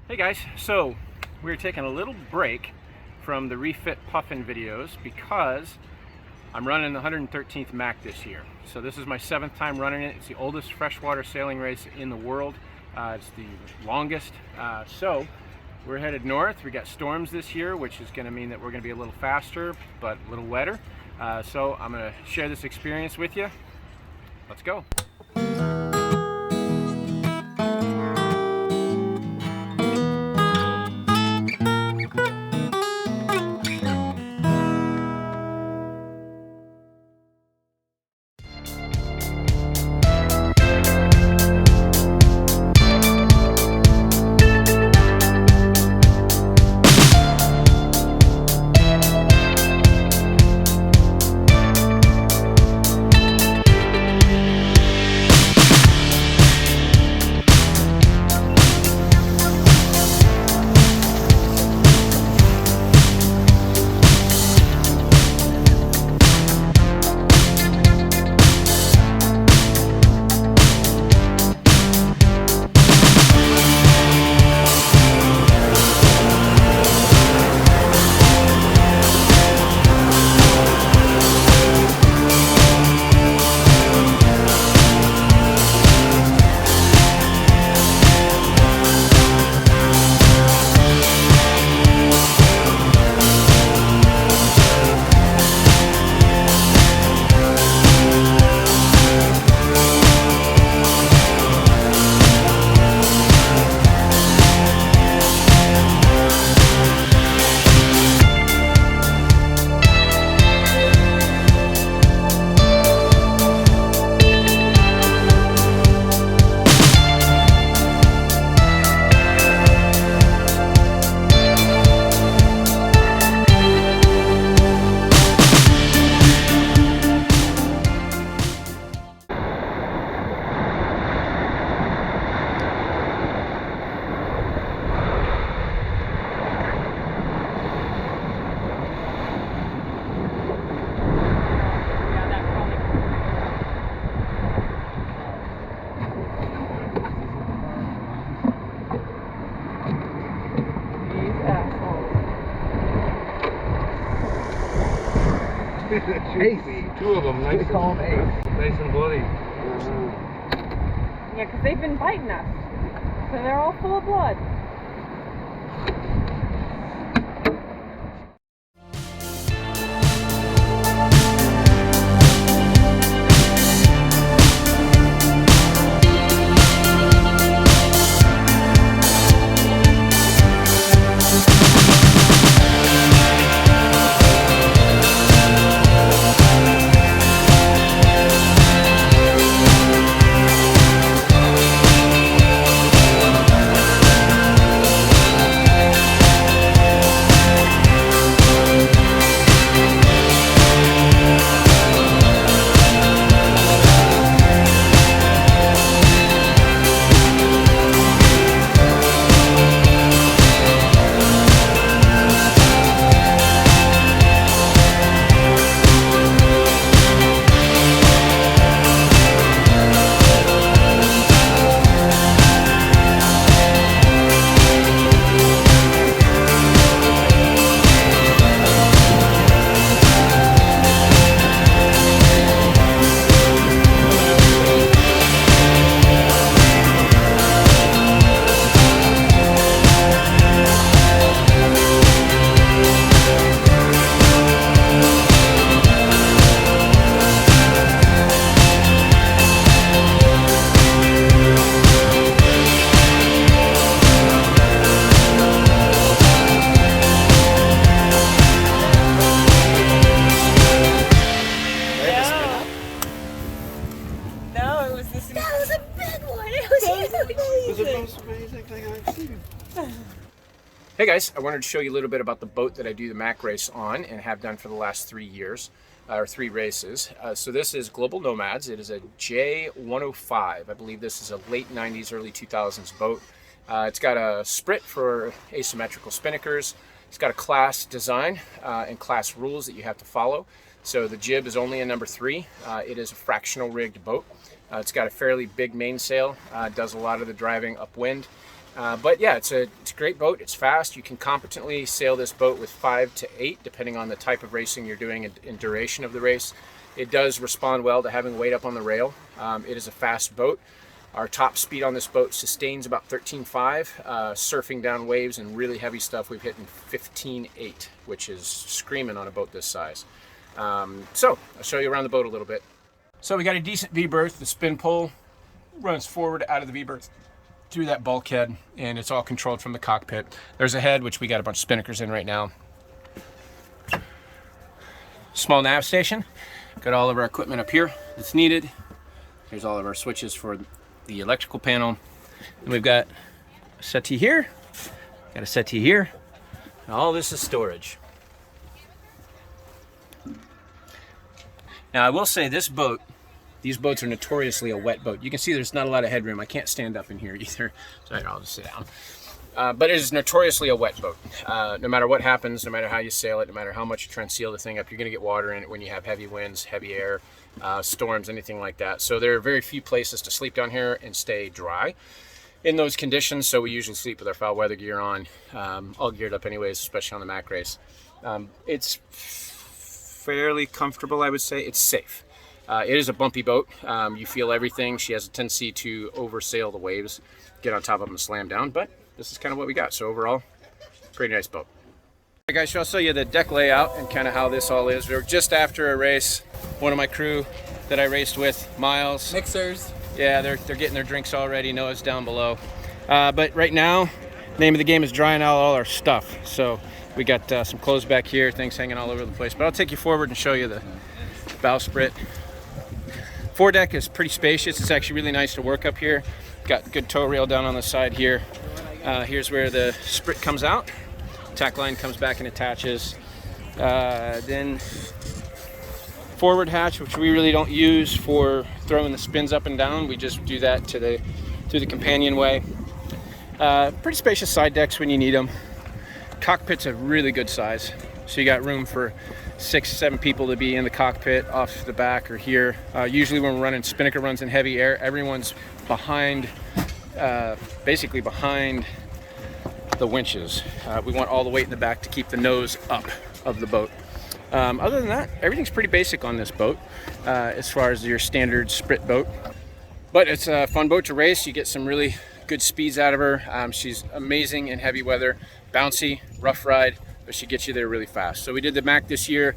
Hey guys, so we're taking a little break from the Refit Puffin videos because I'm running the 113th Mac this year. So this is my 7th time running it. It's the oldest freshwater sailing race in the world. It's the longest. So we're headed north. We got storms this year, which is going to mean that we're going to be a little faster, but a little wetter. So I'm going to share this experience with you. Let's go. Ace. Two of them, nice. They call them Ace. Nice and bloody. Yeah, because they've been biting us. So they're all full of blood. Hey guys, I wanted to show you a little bit about the boat that I do the Mac race on and have done for the last 3 years, or 3 races. So this is Global Nomads. It is a J105. I believe this is a late 90s, early 2000s boat. It's got a sprit for asymmetrical spinnakers. It's got a class design and class rules that you have to follow. So the jib is only a number 3. It is a fractional rigged boat. It's got a fairly big mainsail. Does a lot of the driving upwind. But yeah, it's a great boat. It's fast. You can competently sail this boat with 5 to 8, depending on the type of racing you're doing and duration of the race. It does respond well to having weight up on the rail. It is a fast boat. Our top speed on this boat sustains about 13.5. Surfing down waves and really heavy stuff, we've hit in 15.8, which is screaming on a boat this size. So I'll show you around the boat a little bit. So we got a decent V-berth. The spin pole runs forward out of the V-berth through that bulkhead, and it's all controlled from the cockpit. There's a head, which we got a bunch of spinnakers in right now. Small nav station. Got all of our equipment up here that's needed. Here's all of our switches for the electrical panel. And we've got a settee here, got a settee here, and all this is storage. Now I will say this boat, these boats are notoriously a wet boat. You can see there's not a lot of headroom. I can't stand up in here either. Sorry, I'll just sit down. But it is notoriously a wet boat. No matter what happens, no matter how you sail it, no matter how much you try and seal the thing up, you're gonna get water in it when you have heavy winds, heavy air, storms, anything like that. So there are very few places to sleep down here and stay dry in those conditions. So we usually sleep with our foul weather gear on, all geared up anyways, especially on the Mac race. It's fairly comfortable, I would say. It's safe. It is a bumpy boat. You feel everything. She has a tendency to oversail the waves, get on top of them and slam down, but this is kind of what we got. So overall, pretty nice boat. Hey guys, so I'll show you the deck layout and kind of how this all is. We're just after a race. One of my crew that I raced with, Miles. Mixers. Yeah, they're getting their drinks already. Noah's down below. But right now, name of the game is drying out all our stuff. So we got some clothes back here, things hanging all over the place. But I'll take you forward and show you the bowsprit. Foredeck is pretty spacious. It's actually really nice to work up here. Got good tow rail down on the side here. Here's where the sprit comes out. Tack line comes back and attaches. Then forward hatch, which we really don't use for throwing the spins up and down. We just do that through the companionway. Pretty spacious side decks when you need them. Cockpit's a really good size. So you got room for 6-7 people to be in the cockpit off the back or here. Usually when we're running spinnaker runs in heavy air, everyone's behind, basically behind the winches. We want all the weight in the back to keep the nose up of the boat. Other than that, everything's pretty basic on this boat as far as your standard sprit boat. But it's a fun boat to race. You get some really good speeds out of her. She's amazing in heavy weather, bouncy, rough ride, but she gets you there really fast. So we did the Mac this year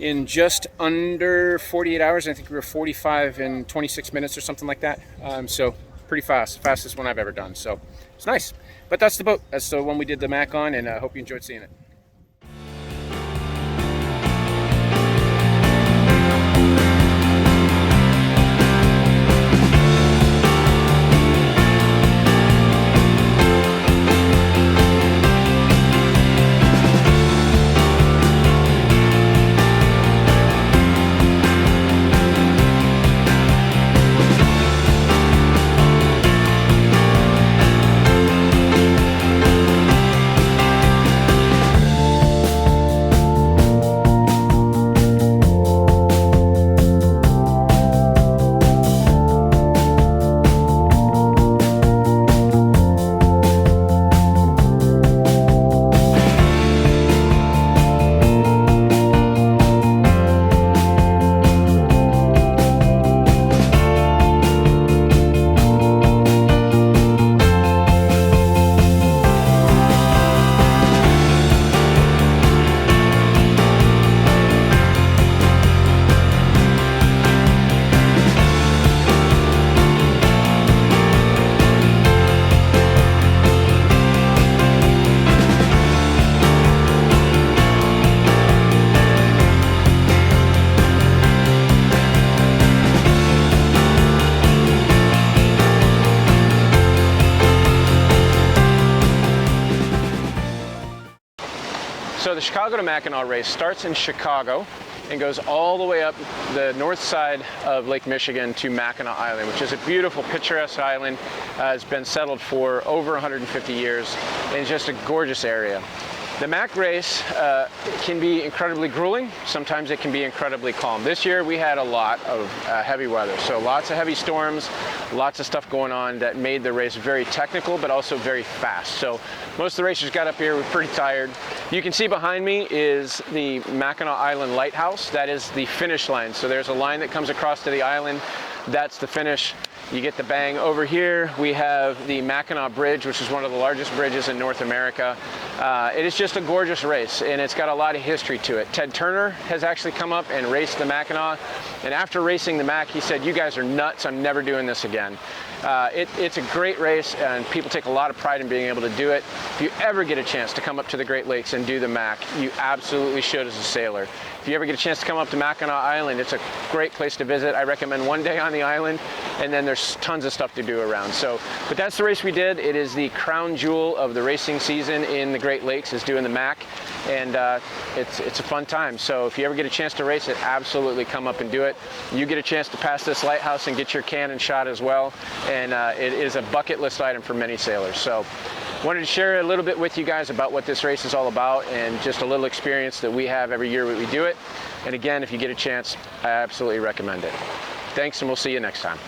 in just under 48 hours. I think we were 45 in 26 minutes or something like that. So pretty fast, fastest one I've ever done. So it's nice. But that's the boat. That's the one we did the Mac on, and I hope you enjoyed seeing it. So the Chicago to Mackinac race starts in Chicago and goes all the way up the north side of Lake Michigan to Mackinac Island, which is a beautiful, picturesque island. It's been settled for over 150 years, and it's just a gorgeous area. The Mac race can be incredibly grueling. Sometimes it can be incredibly calm. This year we had a lot of heavy weather, so lots of heavy storms, lots of stuff going on that made the race very technical but also very fast. So most of the racers got up here, were pretty tired. You can see behind me is the Mackinac Island lighthouse. That is the finish line. So there's a line that comes across to the island. That's the finish. You get the bang. Over here we have the Mackinac Bridge, which is one of the largest bridges in North America. It is just a gorgeous race, and it's got a lot of history to it. Ted Turner has actually come up and raced the Mackinac, and after racing the Mac, he said, "You guys are nuts, I'm never doing this again." It's a great race, and people take a lot of pride in being able to do it. If you ever get a chance to come up to the Great Lakes and do the Mac, you absolutely should as a sailor. If you ever get a chance to come up to Mackinac Island, it's a great place to visit. I recommend one day on the island, and then there's tons of stuff to do around. But that's the race we did. It is the crown jewel of the racing season in the Great Lakes, is doing the Mac, and it's a fun time. So if you ever get a chance to race it, absolutely come up and do it. You get a chance to pass this lighthouse and get your cannon shot as well, and it is a bucket list item for many sailors. So wanted to share a little bit with you guys about what this race is all about, and just a little experience that we have every year when we do it. And again, if you get a chance, I absolutely recommend it. Thanks, and we'll see you next time.